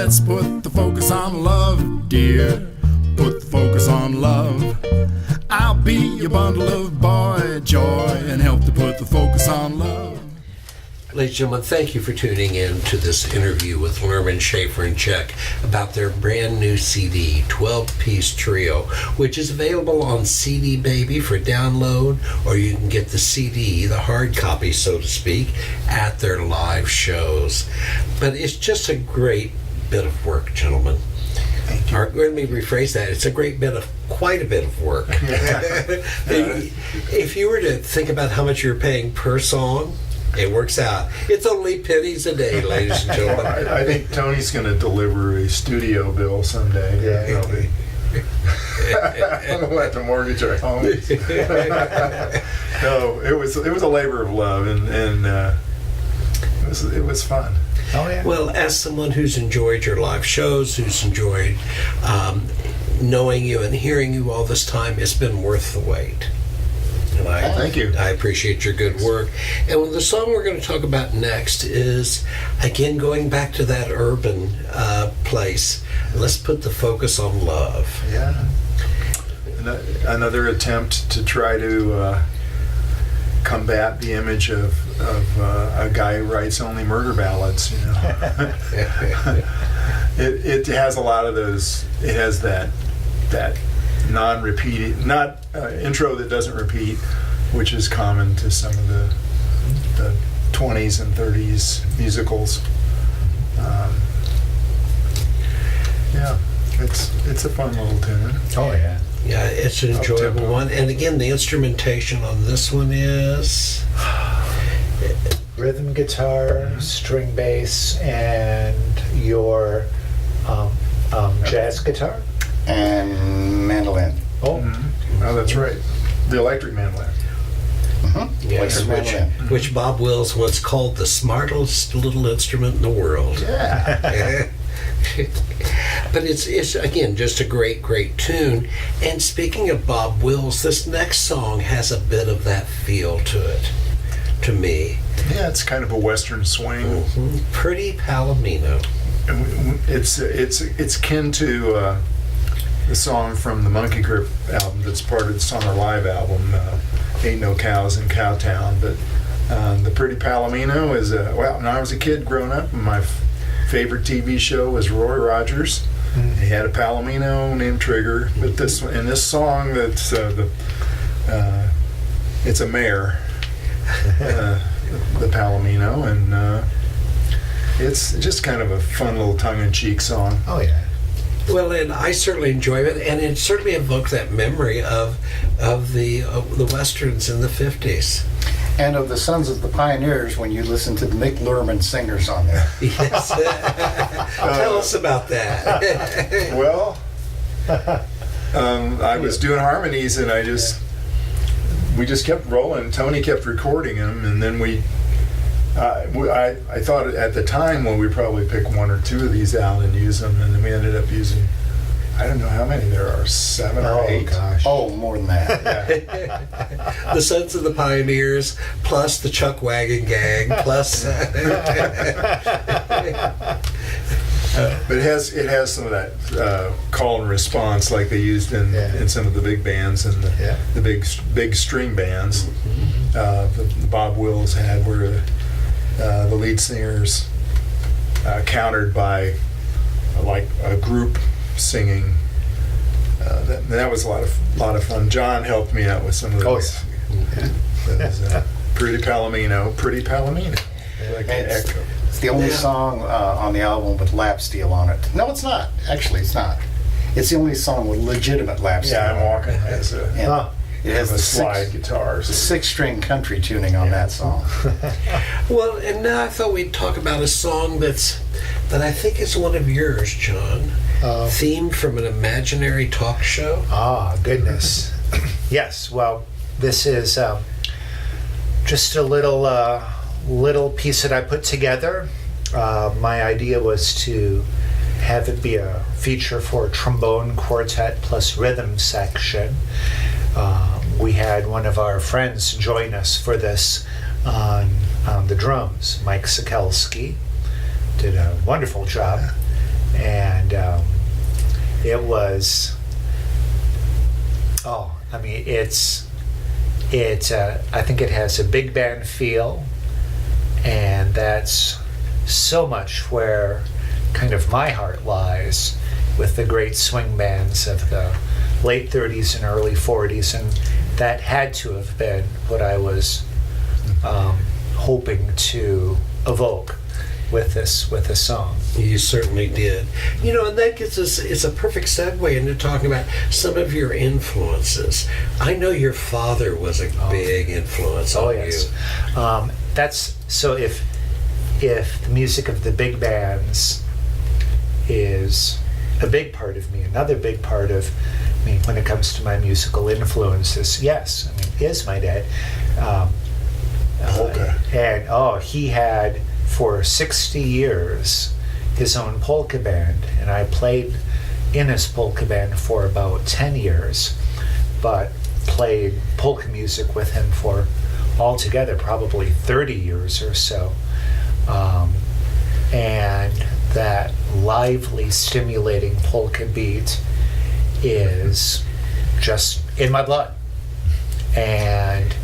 let's put the focus on love, dear. Put the focus on love. I'll be your bundle of boy joy and help to put the focus on love. Ladies and gentlemen, thank you for tuning in to this interview with Luehrman, Shaffer Check about their brand new CD, 12-piece trio, which is available on CD Baby for download, or you can get the CD, the hard copy, so to speak, at their live shows. But it's just a great bit of work, gentlemen. Thank you. Or, let me rephrase that. It's quite a bit of work. If you were to think about how much you're paying per song, it works out. It's only pennies a day, ladies and gentlemen. I think Tony's going to deliver a studio bill someday. Yeah. I'm going to have to mortgage our home. No, it was a labor of love, and it was fun. Oh, yeah. Well, as someone who's enjoyed your live shows, who's enjoyed knowing you and hearing you all this time, it's been worth the wait. And Thank you. I appreciate your good work. And the song we're going to talk about next is, again, going back to that urban place. Let's put the focus on love. Yeah. Another attempt to try to combat the image of a guy who writes only murder ballads. You know, it has a lot of those. It has that non-repeating, intro that doesn't repeat, which is common to some of the 20s and 30s musicals. Yeah, it's a fun little tune. Oh, yeah. Yeah, it's an enjoyable Up-tempo. one. And again, the instrumentation on this one is... Rhythm guitar, string bass, and your jazz guitar. And mandolin. Oh, Oh, that's right. The electric mandolin. Yes, Mandolin. which Bob Wills once called the smartest little instrument in the world. Yeah. But it's again just a great tune. And speaking of Bob Wills, this next song has a bit of that feel to it, to me. Yeah, it's kind of a western swing. Pretty Palomino. It's kin to the song from the Monkey Grip album that's part of the Summer Live album, Ain't No Cows in Cowtown. But the Pretty Palomino is, when I was a kid growing up, my favorite TV show was Roy Rogers. He had a Palomino named Trigger. But this song, that's it's a mare, the Palomino, and it's just kind of a fun little tongue-in-cheek song. oh, yeah. Well, and I certainly enjoy it, and it certainly evoked that memory of the westerns in the 50s. And of the Sons of the Pioneers when you listen to the Nick Luehrman singers on there. Yes. Tell us about that. Well, I was doing harmonies, and we just kept rolling. Tony kept recording them, and then I thought at the time, well, we probably pick one or two of these out and use them, and then we ended up using, I don't know how many there are, 7 or 8. Gosh. Oh, more than that. Yeah. The Sons of the Pioneers, plus the Chuck Wagon Gang, plus... But it has some of that call and response like they used in some of the big bands and the big string bands. The Bob Wills had, where the lead singers countered by like a group singing. That was a lot of fun. John helped me out with some of those. Pretty Palomino. Like an echo. It's the only song on the album with lap steel on it. No, it's not. Actually, it's not. It's the only song with legitimate lap steel. Yeah, I'm walking as It has a the slide guitar. So. 6-string country tuning on that song. Well, and now I thought we'd talk about a song that I think is one of yours, John. Themed from an imaginary talk show. Ah, goodness. Yes, well, this is just a little piece that I put together. My idea was to have it be a feature for a trombone quartet plus rhythm section. We had one of our friends join us for this on the drums. Mike Sikelski did a wonderful job. And it was, I think it has a big band feel, and that's so much where kind of my heart lies, with the great swing bands of the late 30s and early 40s, and that had to have been what I was hoping to evoke with this song. You certainly did. You know, and that gets us, it's a perfect segue into talking about some of your influences. I know your father was a big influence on you. That's, so if the music of the big bands is a big part of me, another big part of me when it comes to my musical influences, is my dad. Polka. And he had for 60 years his own polka band, and I played in his polka band for about 10 years, but played polka music with him for altogether probably 30 years or so. And that lively, stimulating polka beat is just in my blood. And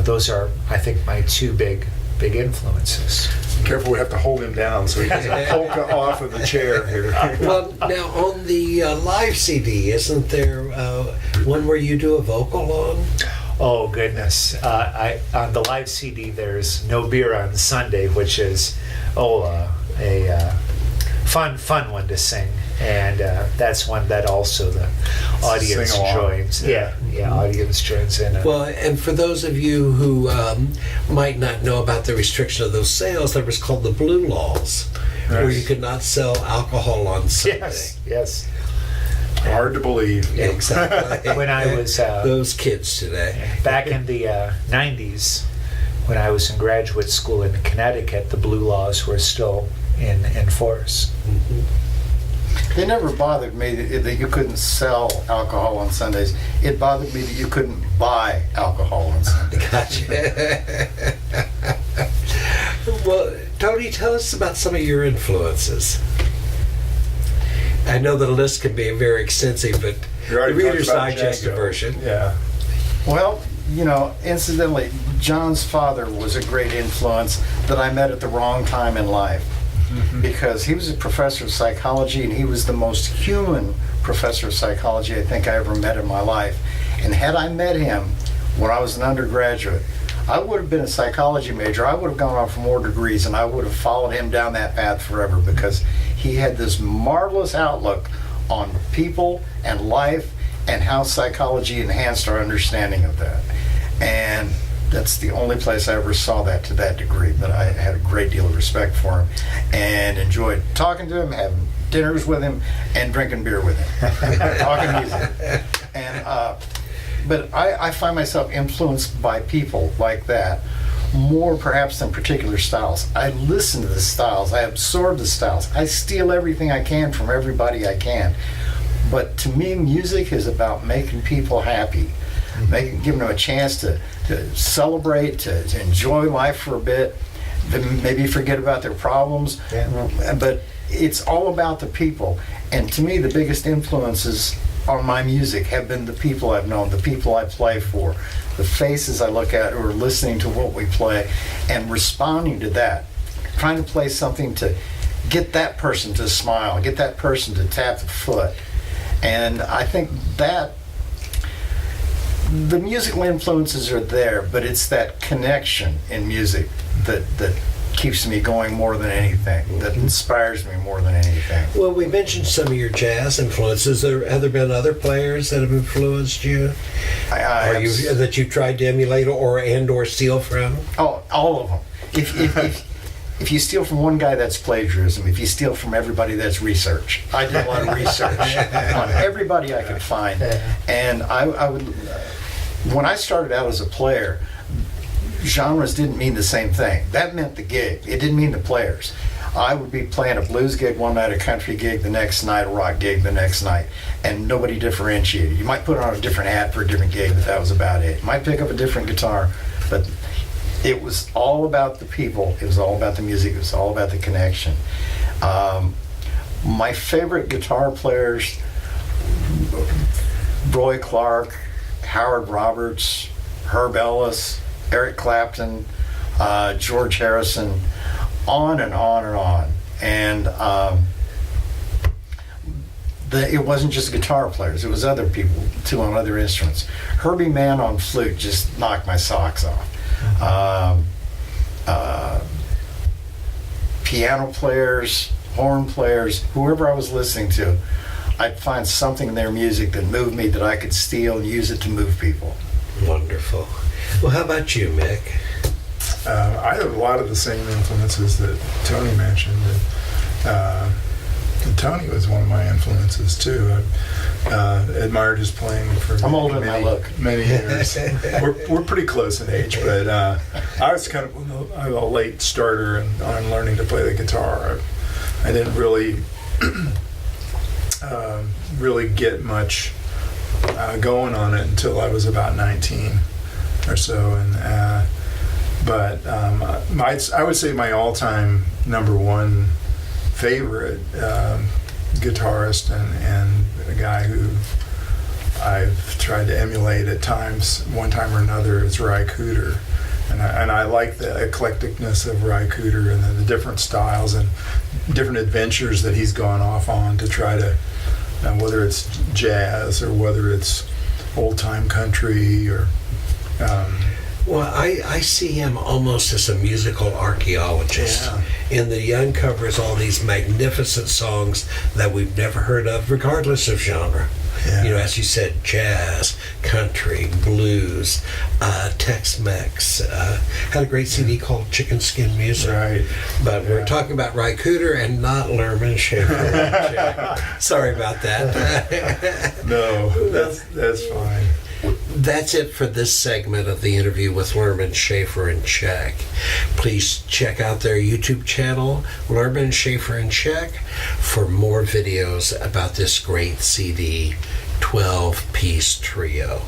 those are, I think, my two big influences. Careful, we have to hold him down so he doesn't polka off of the chair here. Well, now on the live CD, isn't there one where you do a vocal on? Oh goodness! On the live CD, there's "No Beer on Sunday," which is a fun one to sing, and that's one that also the audience joins. Yeah, audience joins in. Well, and for those of you who might not know about the restriction of those sales, there was called the Blue Laws, where you could not sell alcohol on Sunday. Yes. Hard to believe. Exactly. When I was those kids today, back in the 90s, when I was in graduate school in Connecticut, the Blue Laws were still in force. Mm-hmm. They never bothered me that you couldn't sell alcohol on Sundays. It bothered me that you couldn't buy alcohol on Sundays. Gotcha. Well, Tony, tell us about some of your influences. I know the list can be very extensive, but the Reader's Digest version. Yeah. Well, incidentally, John's father was a great influence that I met at the wrong time in life. Because he was a professor of psychology, and he was the most human professor of psychology I think I ever met in my life. And had I met him when I was an undergraduate, I would have been a psychology major. I would have gone on for more degrees, and I would have followed him down that path forever, because he had this marvelous outlook on people and life and how psychology enhanced our understanding of that. And that's the only place I ever saw that to that degree, but I had a great deal of respect for him and enjoyed talking to him, having dinners with him, and drinking beer with him, talking music. And but I find myself influenced by people like that more perhaps than particular styles. I listen to the styles, I absorb the styles, I steal everything I can from everybody I can. But to me, music is about making people happy, giving them a chance to celebrate, to enjoy life for a bit, maybe forget about their problems. But it's all about the people. And to me, the biggest influences on my music have been the people I've known, the people I play for, the faces I look at who are listening to what we play and responding to that, trying to play something to get that person to smile, get that person to tap the foot. And I think that the musical influences are there, but it's that connection in music that keeps me going more than anything, that inspires me more than anything. Well, we mentioned some of your jazz influences. Have there been other players that have influenced you? That you tried to emulate or steal from? Oh, all of them. If you steal from one guy, that's plagiarism. If you steal from everybody, that's research. I did a lot of research on everybody I could find. And I would, when I started out as a player, genres didn't mean the same thing. That meant the gig. It didn't mean the players. I would be playing a blues gig one night, a country gig the next night, a rock gig the next night, and nobody differentiated. You might put on a different hat for a different gig, but that was about it. You might pick up a different guitar, but it was all about the people. It was all about the music. It was all about the connection. My favorite guitar players, Roy Clark, Howard Roberts, Herb Ellis, Eric Clapton, George Harrison, on and on and on. And it wasn't just guitar players, it was other people too on other instruments. Herbie Mann on flute just knocked my socks off. Piano players, horn players, whoever I was listening to, I'd find something in their music that moved me that I could steal and use it to move people. Wonderful. Well, how about you, Mick? I have a lot of the same influences that Tony mentioned. And Tony was one of my influences too. I admired his playing for I'm older than I look. Many years. We're pretty close in age, but I was kind of a late starter on learning to play the guitar. I didn't really really get much going on it until I was about 19 or so, and I would say my all-time number one favorite guitarist and a guy who I've tried to emulate at times, one time or another, is Ry Cooder. And I like the eclecticness of Ry Cooder and the different styles and different adventures that he's gone off on to try to, whether it's jazz or whether it's old-time country or... Well, I see him almost as a musical archaeologist in that he uncovers all these magnificent songs that we've never heard of, regardless of genre. Yeah. You know, as you said, jazz, country, blues, Tex-Mex. Had a great CD called Chicken Skin Music. Right. But we're talking about Ry Cooder and not Luehrman, Shaffer. Sorry about that. No, that's fine. That's it for this segment of the interview with Luehrman, Shaffer, and Check. Please check out their YouTube channel, Luehrman, Shaffer, and Check, for more videos about this great CD, 12-piece trio.